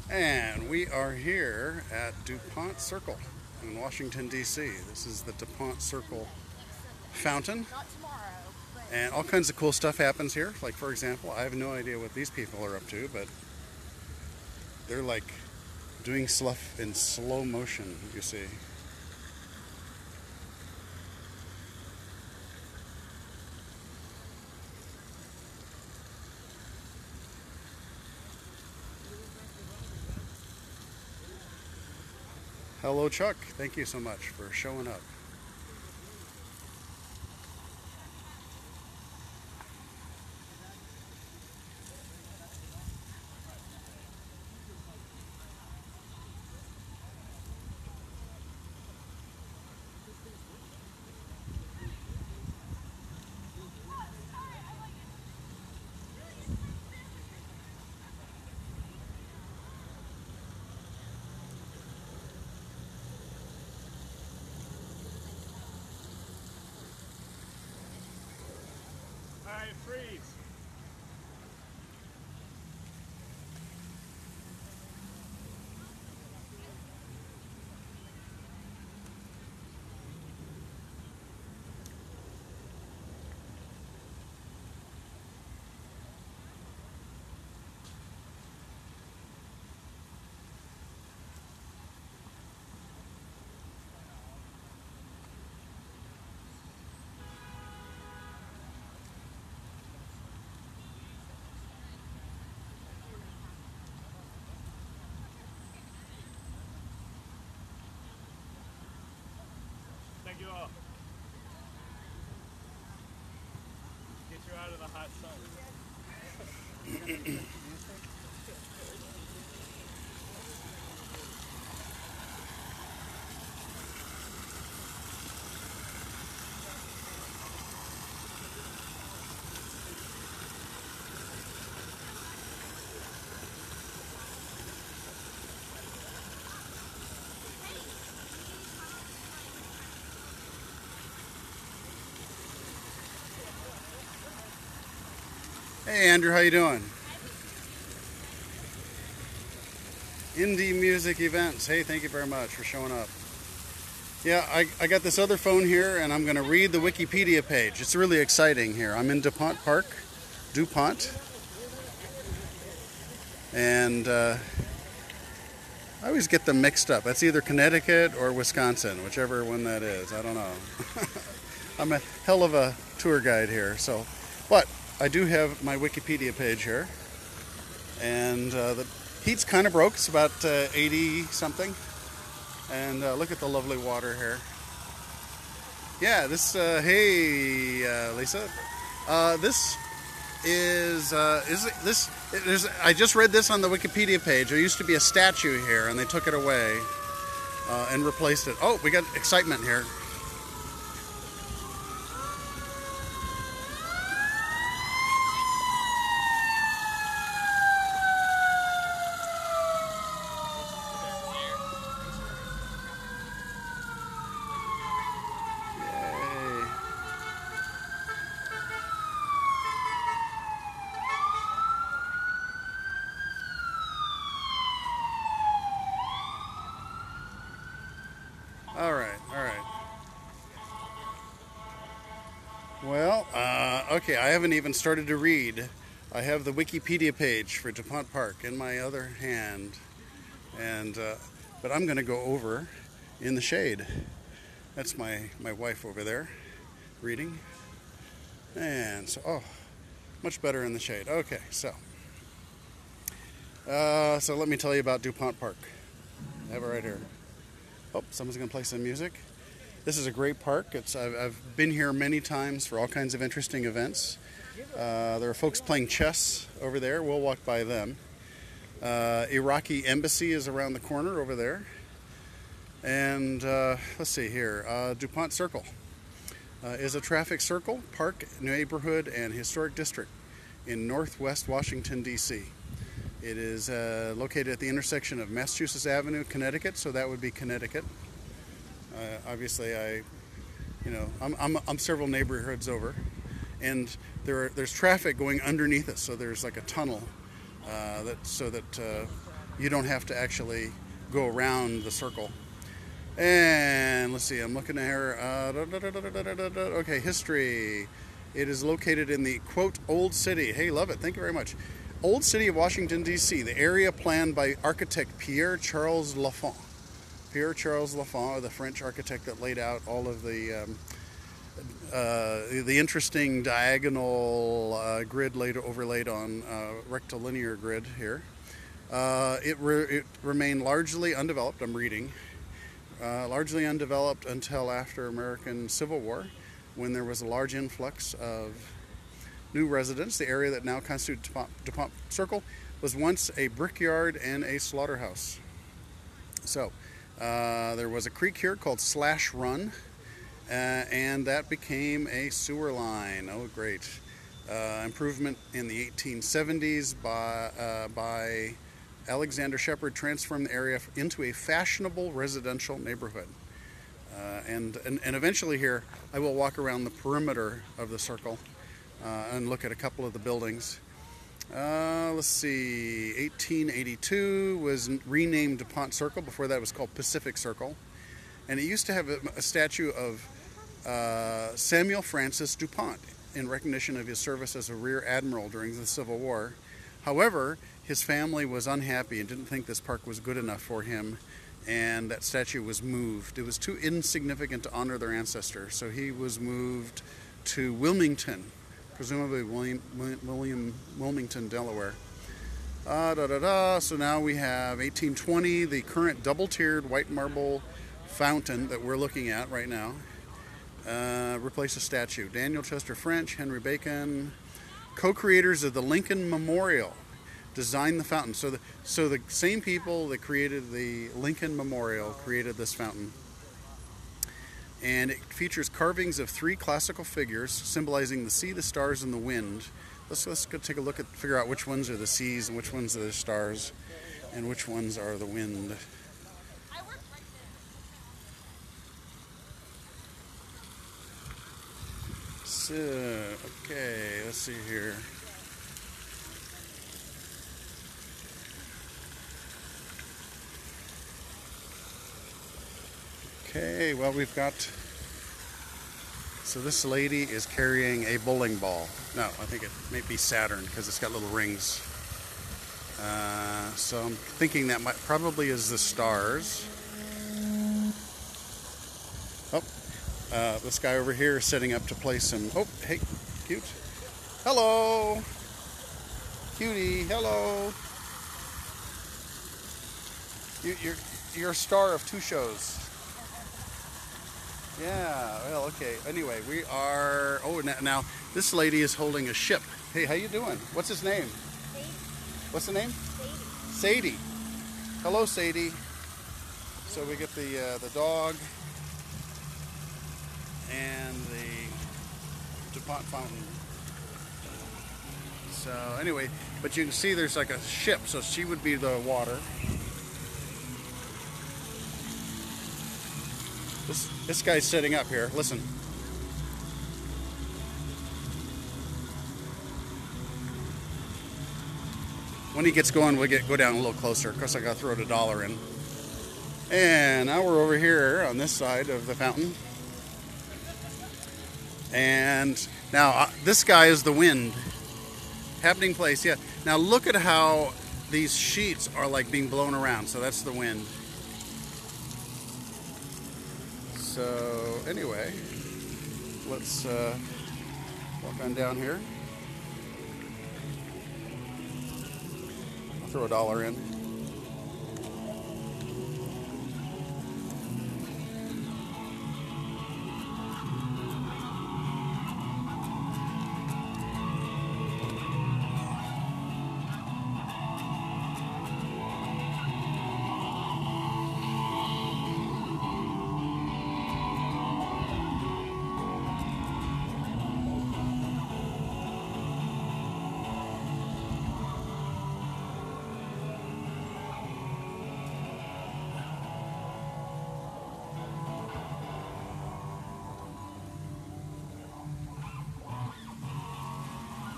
And we are here at Dupont Circle in Washington, D.C. This is the Dupont Circle fountain. And all kinds of cool stuff happens here. Like, for example, I have no idea what these people are up to, but they're like doing stuff in slow motion, you see. Hello, Chuck. Thank you so much for showing up. Freeze. Thank you all. Get you out of the hot sun. Hey Andrew, how you doing? Indie music events. Hey, thank you very much for showing up. Yeah, I got this other phone here and I'm going to read the Wikipedia page. It's really exciting here. I'm in Dupont Park, Dupont. And I always get them mixed up. That's either Connecticut or Wisconsin, whichever one that is. I don't know. I'm a hell of a tour guide here. But I do have my Wikipedia page here, and the heat's kind of broke. It's about 80 something, and look at the lovely water here. Yeah, this hey Lisa, this is this. I just read this on the Wikipedia page. There used to be a statue here, and they took it away and replaced it. Oh, we got excitement here. All right. Well, okay, I haven't even started to read. I have the Wikipedia page for Dupont Park in my other hand, and but I'm going to go over in the shade. That's my wife over there reading, and so much better in the shade. Okay, so let me tell you about Dupont Park. I have it right here. Oh, someone's going to play some music. This is a great park. I've been here many times for all kinds of interesting events. There are folks playing chess over there. We'll walk by them. Iraqi embassy is around the corner over there. And let's see here. Dupont Circle is a traffic circle, park, neighborhood, and historic district in northwest Washington, D.C. It is located at the intersection of Massachusetts Avenue, Connecticut, so that would be Connecticut. Obviously, I'm several neighborhoods over, and there's traffic going underneath it. So there's like a tunnel so that you don't have to actually go around the circle. And let's see, I'm looking at here. Okay, history. It is located in the, quote, Old City. Hey, love it. Thank you very much. Old City of Washington, D.C. The area planned by architect Pierre-Charles Lafont. Pierre-Charles Lafont, the French architect that laid out all of the interesting diagonal grid overlaid on rectilinear grid here. It remained largely undeveloped, I'm reading. Largely undeveloped until after American Civil War, when there was a large influx of new residents. The area that now constitutes Dupont Circle was once a brickyard and a slaughterhouse. So there was a creek here called Slash Run, and that became a sewer line. Oh, great. Improvement in the 1870s by Alexander Shepard transformed the area into a fashionable residential neighborhood. And eventually here, I will walk around the perimeter of the circle and look at a couple of the buildings. Let's see, 1882 was renamed Dupont Circle. Before that it was called Pacific Circle. And it used to have a statue of Samuel Francis Dupont in recognition of his service as a rear admiral during the Civil War. However, his family was unhappy and didn't think this park was good enough for him, and that statue was moved. It was too insignificant to honor their ancestor, so he was moved to Wilmington, presumably Wilmington, Delaware. So now we have 1820, the current double-tiered white marble fountain that we're looking at right now. Replace a statue. Daniel Chester French, Henry Bacon, co-creators of the Lincoln Memorial, designed the fountain. So the same people that created the Lincoln Memorial created this fountain. And it features carvings of 3 classical figures symbolizing the sea, the stars, and the wind. Let's go take a look at, figure out which ones are the seas and which ones are the stars and which ones are the wind. So, okay, let's see here. Okay, well, we've got, so this lady is carrying a bowling ball. No, I think it may be Saturn because it's got little rings. So I'm thinking that probably is the stars. Oh, this guy over here is setting up to play some, oh, hey, cute. Hello. Cutie, hello. You're a star of 2 shows. Yeah, well, okay. Anyway, we are, oh, now this lady is holding a ship. Hey, how you doing? What's his name? Sadie. What's the name? Sadie. Sadie. Hello, Sadie. So we get the dog and the Dupont fountain. So anyway, but you can see there's like a ship, so she would be the water. This guy's sitting up here. Listen. When he gets going, we'll go down a little closer. Of course, I gotta throw the $1 in. And now we're over here on this side of the fountain. And now this guy is the wind. Happening place, yeah. Now look at how these sheets are like being blown around. So that's the wind. So anyway, let's walk on down here. I'll throw a $1 in.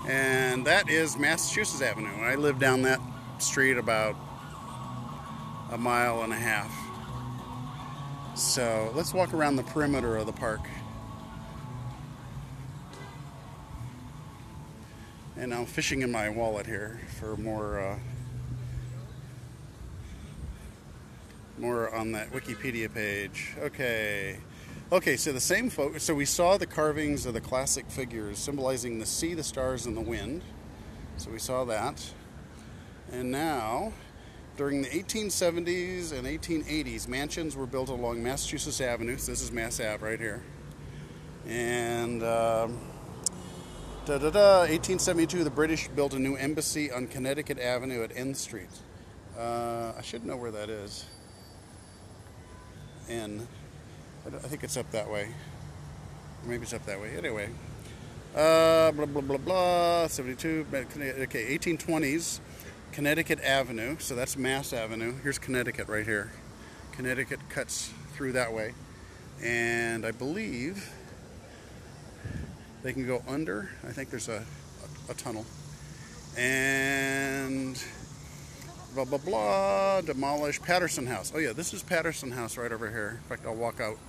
And that is Massachusetts Avenue. I live down that street about a mile and a half. So let's walk around the perimeter of the park. And I'm fishing in my wallet here for more on that Wikipedia page. Okay, so the same folks. So we saw the carvings of the classic figures symbolizing the sea, the stars, and the wind. So we saw that. And now, during the 1870s and 1880s, mansions were built along Massachusetts Avenue. So this is Mass Ave right here. And 1872, the British built a new embassy on Connecticut Avenue at N Street. I should know where that is. I think it's up that way. Maybe it's up that way. Anyway. Blah, blah, blah, blah. 72. Okay, 1820s. Connecticut Avenue. So that's Mass Avenue. Here's Connecticut right here. Connecticut cuts through that way. And I believe they can go under. I think there's a tunnel. And blah, blah, blah. Demolish Patterson House. Oh, yeah, this is Patterson House right over here. In fact, I'll walk out.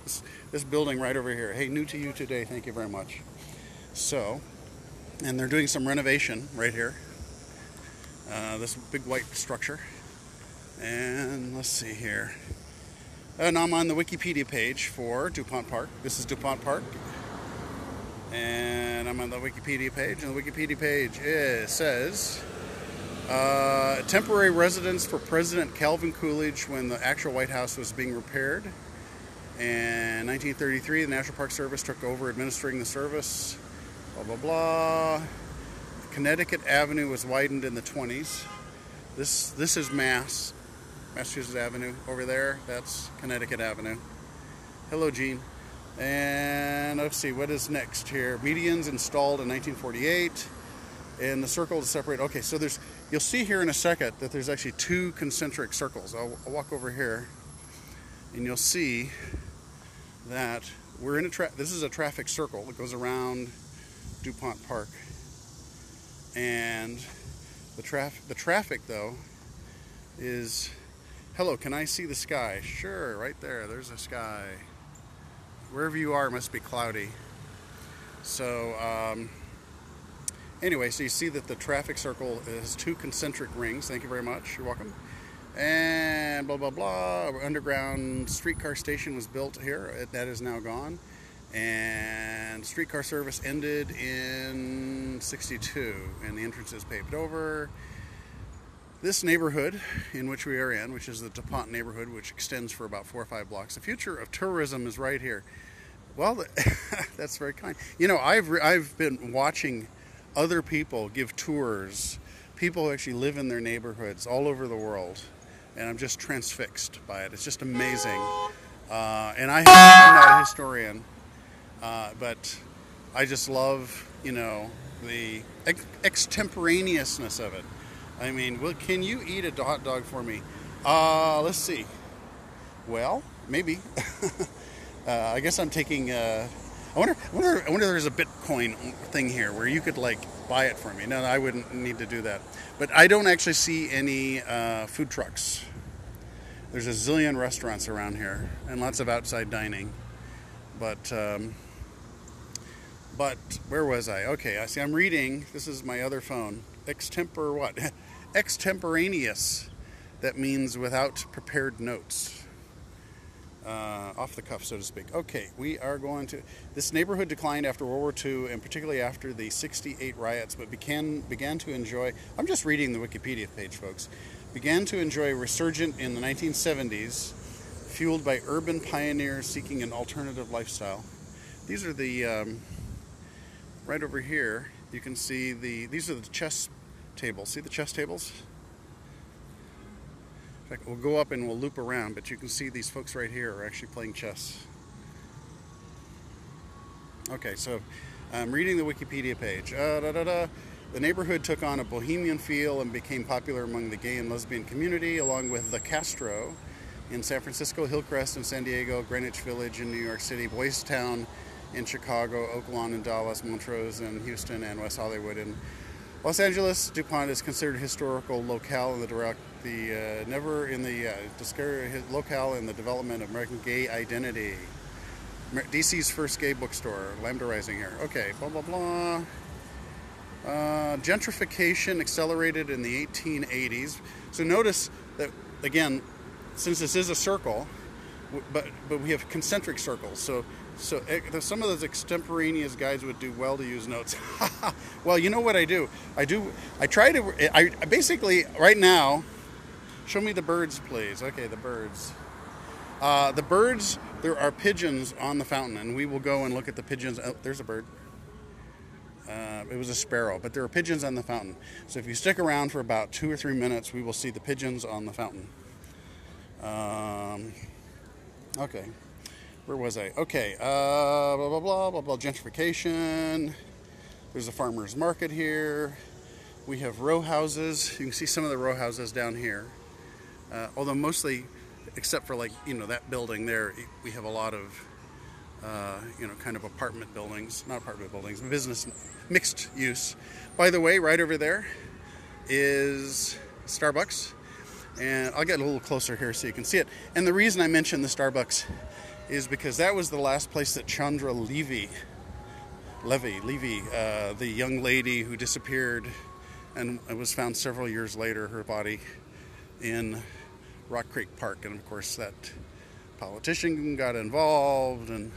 This building right over here. Hey, new to you today. Thank you very much. So, and they're doing some renovation right here. This big white structure. And let's see here. And I'm on the Wikipedia page for Dupont Park. This is Dupont Park. And I'm on the Wikipedia page. And the Wikipedia page says, temporary residence for President Calvin Coolidge when the actual White House was being repaired. And 1933, the National Park Service took over administering the service. Blah, blah, blah. Connecticut Avenue was widened in the 20s. This is Massachusetts Avenue. Over there, that's Connecticut Avenue. Hello, Gene. And let's see, what is next here? Medians installed in 1948. And the circle to separate. Okay, so you'll see here in a second that there's actually two concentric circles. I'll walk over here, and you'll see that we're in this is a traffic circle that goes around Dupont Park. And the traffic though is, hello, can I see the sky? Sure, right there, there's a sky. Wherever you are, it must be cloudy. So anyway, so you see that the traffic circle has two concentric rings. Thank you very much, you're welcome. And blah, blah, blah. Underground streetcar station was built here. That is now gone. And streetcar service ended in '62, and the entrance is paved over. This neighborhood in which we are in, which is the Dupont neighborhood, which extends for about 4 or 5 blocks. The future of tourism is right here. Well, that's very kind. You know, I've been watching other people give tours, people who actually live in their neighborhoods all over the world, and I'm just transfixed by it. It's just amazing. And I'm not a historian. But I just love, you know, the extemporaneousness of it. I mean, well, can you eat a hot dog for me? Let's see. Well, maybe. I guess I'm taking. I wonder if there's a Bitcoin thing here where you could like buy it for me. No, I wouldn't need to do that. But I don't actually see any food trucks. There's a zillion restaurants around here and lots of outside dining. But where was I? Okay, I see. I'm reading. This is my other phone. Extemporaneous. That means without prepared notes. Off the cuff, so to speak. Okay, we are going to. This neighborhood declined after World War II, and particularly after the '68 riots, but began to enjoy. I'm just reading the Wikipedia page, folks. Began to enjoy resurgent in the 1970s, fueled by urban pioneers seeking an alternative lifestyle. These are the right over here. You can see these are the chess tables. See the chess tables? In fact, we'll go up and we'll loop around, but you can see these folks right here are actually playing chess. Okay, so I'm reading the Wikipedia page. The neighborhood took on a bohemian feel and became popular among the gay and lesbian community, along with the Castro in San Francisco, Hillcrest in San Diego, Greenwich Village in New York City, Boys Town in Chicago, Oak Lawn in Dallas, Montrose in Houston, and West Hollywood in Los Angeles, Dupont is considered a historical locale in the locale in the development of American gay identity. DC's first gay bookstore, Lambda Rising here. Okay, blah blah blah. Gentrification accelerated in the 1880s. So notice that again, since this is a circle, but we have concentric circles. So some of those extemporaneous guides would do well to use notes. Well, you know what I do? I basically right now. Show me the birds, please. Okay, the birds. The birds. There are pigeons on the fountain, and we will go and look at the pigeons. Oh, there's a bird. It was a sparrow, but there are pigeons on the fountain. So if you stick around for about 2 or 3 minutes, we will see the pigeons on the fountain. Okay, where was I? Okay, blah, blah, blah, blah, blah, gentrification. There's a farmer's market here. We have row houses. You can see some of the row houses down here. Although mostly, except for like, that building there, we have a lot of, kind of apartment buildings, not apartment buildings, business, mixed use. By the way, right over there is Starbucks. And I'll get a little closer here so you can see it. And the reason I mentioned the Starbucks is because that was the last place that Chandra Levy, the young lady who disappeared and was found several years later, her body in Rock Creek Park. And of course that politician got involved. And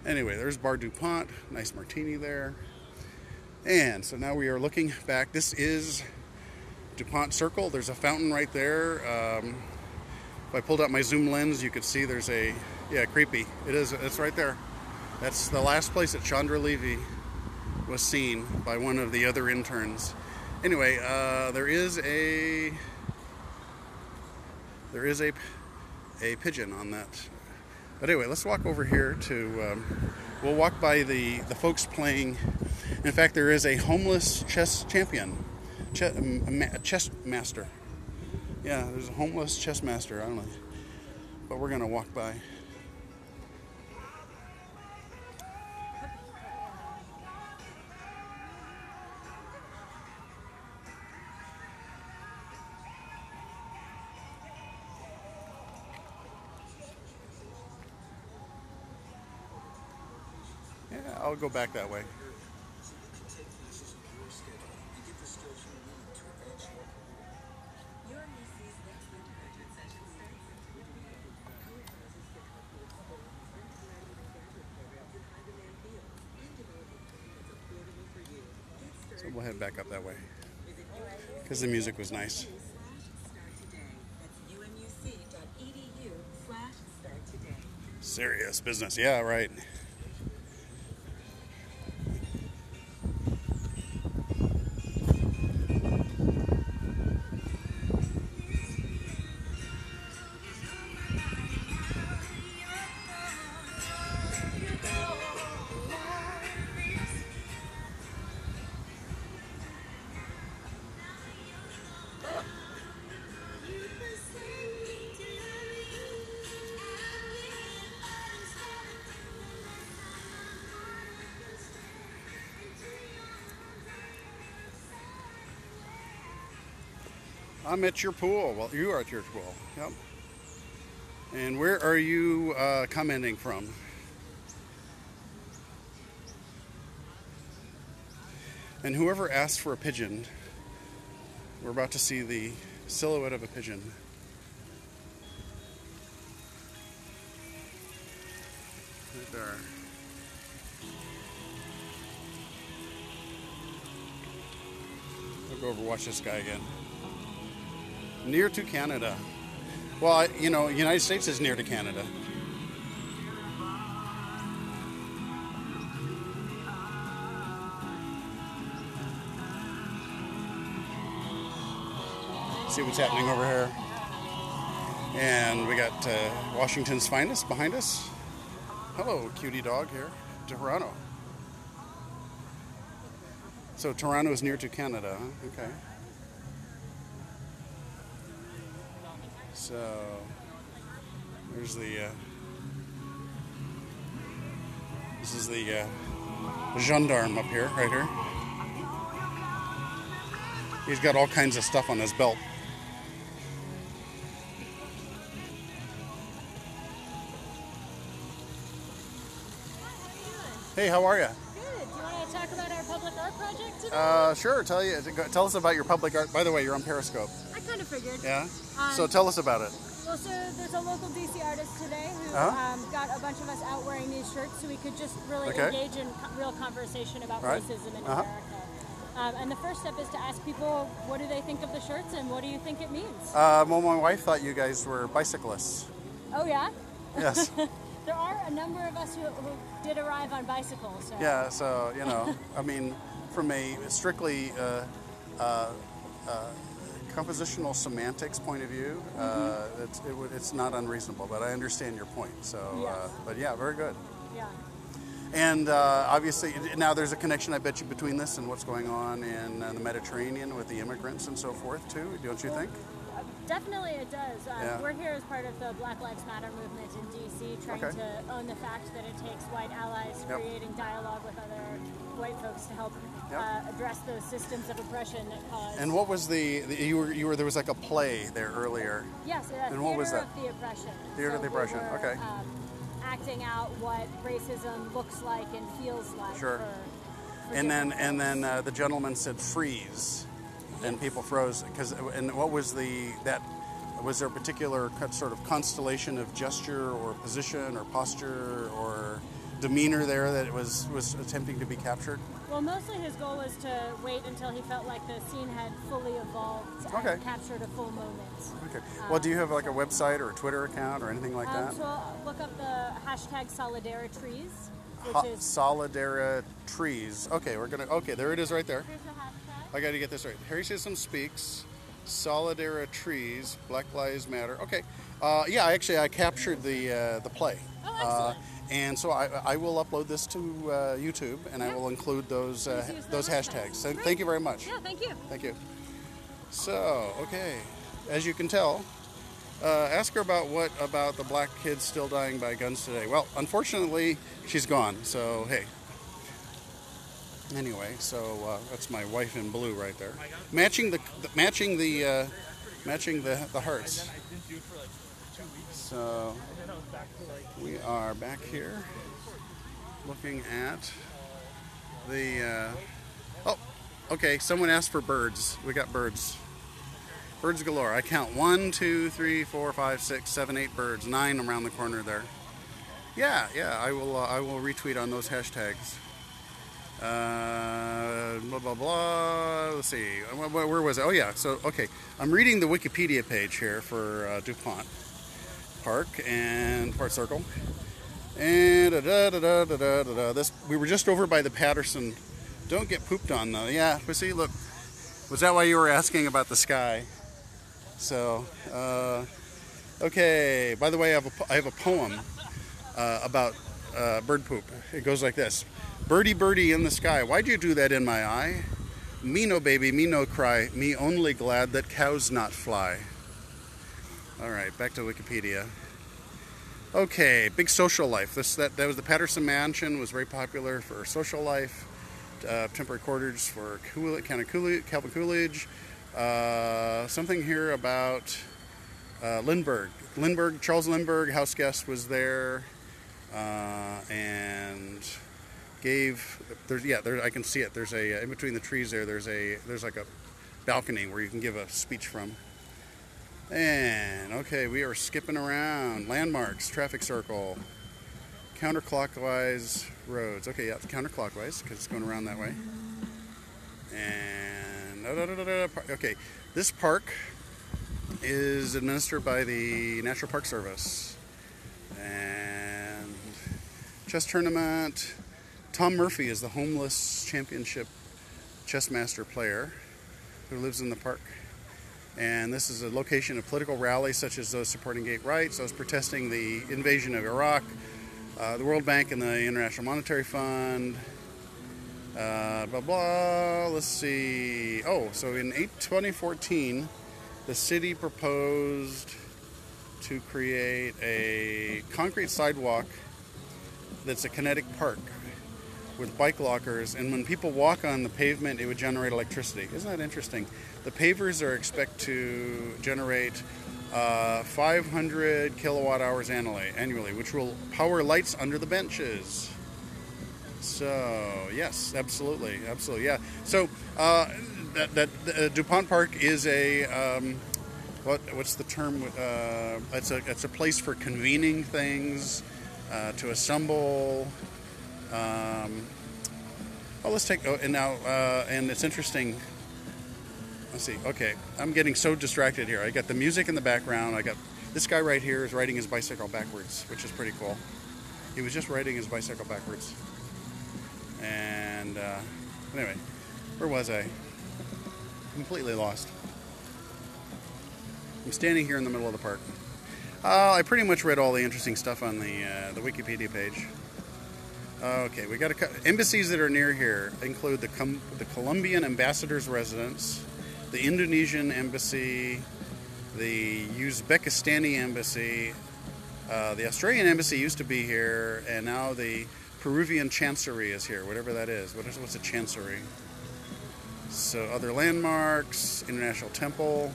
anyway, there's Bar DuPont, nice martini there. And so now we are looking back. This is Dupont Circle. There's a fountain right there. If I pulled out my zoom lens, you could see there's creepy. It is. It's right there. That's the last place that Chandra Levy was seen by one of the other interns. Anyway, there is a pigeon on that. But anyway, let's walk over here to. We'll walk by the folks playing. In fact, there is a homeless chess champion. Chess master. Yeah, there's a homeless chess master. I don't know. But we're going to walk by. Yeah, I'll go back that way. So we'll head back up that way because the music was nice. Serious business, yeah, right. I'm at your pool. Well, you are at your pool. Yep. And where are you commenting from? And whoever asked for a pigeon, we're about to see the silhouette of a pigeon. Right there. We'll go over and watch this guy again. Near to Canada. Well, United States is near to Canada. See what's happening over here. And we got Washington's finest behind us. Hello, cutie dog here. Toronto. So Toronto is near to Canada, huh? Okay. So there's the this is the gendarme up here, right here. He's got all kinds of stuff on his belt. Hey, how are you? Good. Do you want to talk about our public art project today? Sure. Tell us about your public art. By the way, you're on Periscope. I kind of figured. Yeah. So tell us about it. Well, so there's a local DC artist today who got a bunch of us out wearing these shirts so we could just really engage in real conversation about racism in America. And the first step is to ask people, what do they think of the shirts and what do you think it means? Well, my wife thought you guys were bicyclists. Oh, yeah? Yes. There are a number of us who did arrive on bicycles. So. Yeah, so, you know, I mean, from a strictly compositional semantics point of view, it's not unreasonable, but I understand your point. So, yes. But yeah, very good. Yeah. And obviously, now there's a connection, I bet you, between this and what's going on in the Mediterranean with the immigrants and so forth, too, don't you think? Definitely it does. We're here as part of the Black Lives Matter movement in D.C., trying to own the fact that it takes white allies creating dialogue with other white folks to help address those systems of oppression that cause... And what was you were there was like a play there earlier. Yes, and what was that? Theater of the Oppression. Theater of the Oppression, okay. Acting out what racism looks like and feels like. Sure. For and then the gentleman said freeze. And people froze and what was was there a particular sort of constellation of gesture or position or posture or demeanor there that it was attempting to be captured? Well, mostly his goal was to wait until he felt like the scene had fully evolved and captured a full moment. Okay. Well, do you have like a website or a Twitter account or anything like that? So look up the hashtag Solidaritrees, which is Solidaritrees. Okay, there it is right there. Here's the hashtag. I got to get this right. Harry System Speaks, Solidaritrees, Black Lives Matter. Okay. I captured the play. Oh, excellent. And so I will upload this to YouTube, and I will include those hashtags. So thank you very much. Yeah, thank you. Thank you. So, okay, as you can tell, ask her about the black kids still dying by guns today. Well, unfortunately, she's gone. So hey. Anyway, so that's my wife in blue right there, matching the hearts. So we are back here looking at the. Okay. Someone asked for birds. We got birds. Birds galore. I count 1, 2, 3, 4, 5, 6, 7, 8 birds. 9 around the corner there. Yeah. I will retweet on those hashtags. Blah blah blah. Let's see. Where was it? Oh yeah. So okay, I'm reading the Wikipedia page here for Dupont Park and Dupont Circle, and this. We were just over by the Patterson. Don't get pooped on though. Yeah. But see, look. Was that why you were asking about the sky? So okay. By the way, I have a poem about bird poop. It goes like this. Birdie, birdie in the sky, why'd you do that in my eye? Me no baby, me no cry, me only glad that cows not fly. All right, back to Wikipedia. Okay, big social life. That was the Patterson Mansion, was very popular for social life. Temporary quarters for Calvin Coolidge. Something here about Lindbergh. Charles Lindbergh, house guest, was there, and I can see it. There's a in between the trees there. There's like a balcony where you can give a speech from. And okay, we are skipping around. Landmarks, traffic circle, counterclockwise roads. Okay, yeah, counterclockwise because it's going around that way. And okay, this park is administered by the National Park Service. And chess tournament. Tom Murphy is the homeless championship chess master player who lives in the park. And this is a location of political rallies such as those supporting gay rights, those protesting the invasion of Iraq, the World Bank and the International Monetary Fund, blah, blah. Let's see. Oh, so in 2014, the city proposed to create a concrete sidewalk that's a kinetic park with bike lockers, and when people walk on the pavement, it would generate electricity. Isn't that interesting? The pavers are expected to generate 500 kilowatt hours annually, which will power lights under the benches. So yes, absolutely, yeah. So that Dupont Park is a what's the term? It's a place for convening things, to assemble. Let's take. And it's interesting. Let's see. Okay, I'm getting so distracted here. I got the music in the background. I got this guy right here is riding his bicycle backwards, which is pretty cool. He was just riding his bicycle backwards. And anyway, where was I? Completely lost. I'm standing here in the middle of the park. I pretty much read all the interesting stuff on the Wikipedia page. Okay, we got embassies that are near here include the Colombian ambassador's residence, the Indonesian embassy, the Uzbekistani embassy, the Australian embassy used to be here, and now the Peruvian chancery is here, whatever that is. What's a chancery? So other landmarks, International Temple.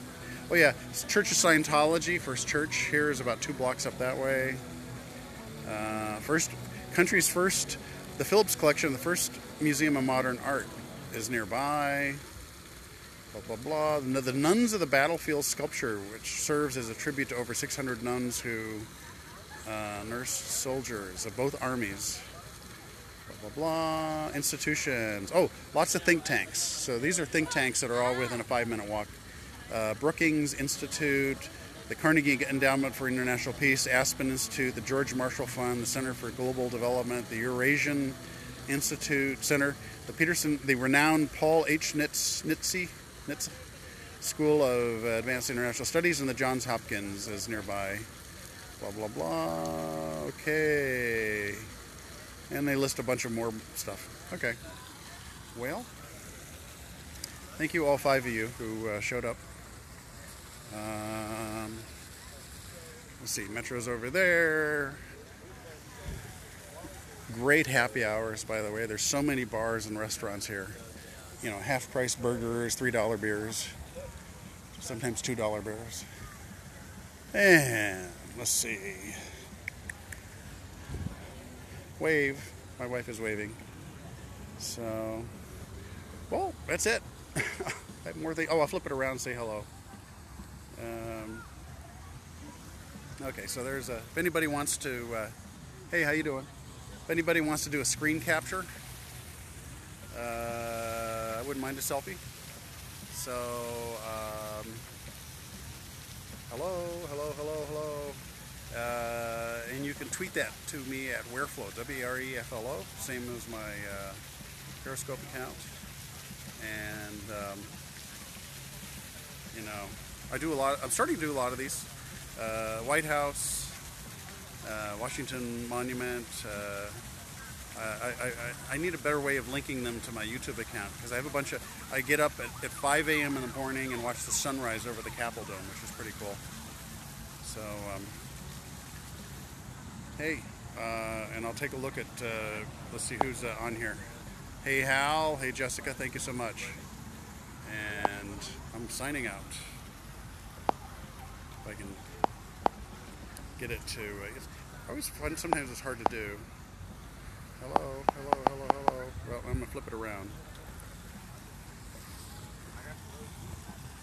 Oh yeah, Church of Scientology, First Church here is about 2 blocks up that way. Country's first, the Phillips Collection, the first museum of modern art is nearby. Blah, blah, blah. The Nuns of the Battlefield sculpture, which serves as a tribute to over 600 nuns who nursed soldiers of both armies. Blah, blah, blah. Institutions. Oh, lots of think tanks. So these are think tanks that are all within a 5-minute walk. Brookings Institute, the Carnegie Endowment for International Peace, Aspen Institute, the George Marshall Fund, the Center for Global Development, the Eurasian Institute Center, the renowned Paul H. Nitze School of Advanced International Studies, and the Johns Hopkins is nearby. Blah, blah, blah. Okay. And they list a bunch of more stuff. Okay. Well, thank you all 5 of you who showed up. Let's see, Metro's over there. Great happy hours, by the way. There's so many bars and restaurants here. You know, half-price burgers, $3 beers, sometimes $2 beers. And let's see. Wave. My wife is waving. So, well, that's it. I have more things. Oh, I'll flip it around and say hello. Okay, so there's a. If anybody wants to, hey, how you doing? If anybody wants to do a screen capture, I wouldn't mind a selfie. So, hello. And you can tweet that to me at Wereflo, W-R-E-F-L-O, same as my Periscope account. And you know, I'm starting to do a lot of these. White House, Washington Monument. I need a better way of linking them to my YouTube account, because I have a bunch of. I get up at 5 a.m. in the morning and watch the sunrise over the Capitol Dome, which is pretty cool. So, hey, and I'll take a look at. Let's see who's on here. Hey Hal, hey Jessica, thank you so much. And I'm signing out. If I can get it to. It's always fun. Sometimes it's hard to do. Hello. Well, I'm gonna flip it around.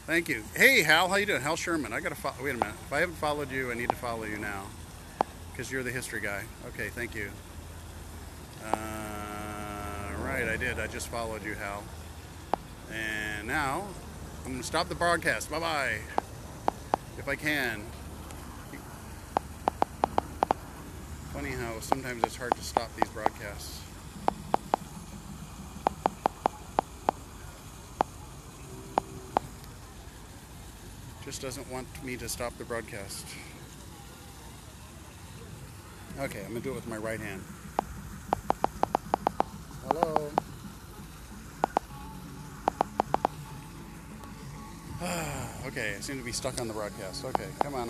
Thank you. Hey Hal, how you doing? Hal Sherman. I gotta follow. Wait a minute. If I haven't followed you, I need to follow you now, because you're the history guy. Okay, thank you. Right, I did. I just followed you, Hal. And now I'm gonna stop the broadcast. Bye bye. If I can. Funny how sometimes it's hard to stop these broadcasts. Just doesn't want me to stop the broadcast. Okay, I'm gonna do it with my right hand. Hello. Okay, I seem to be stuck on the broadcast. Okay, come on.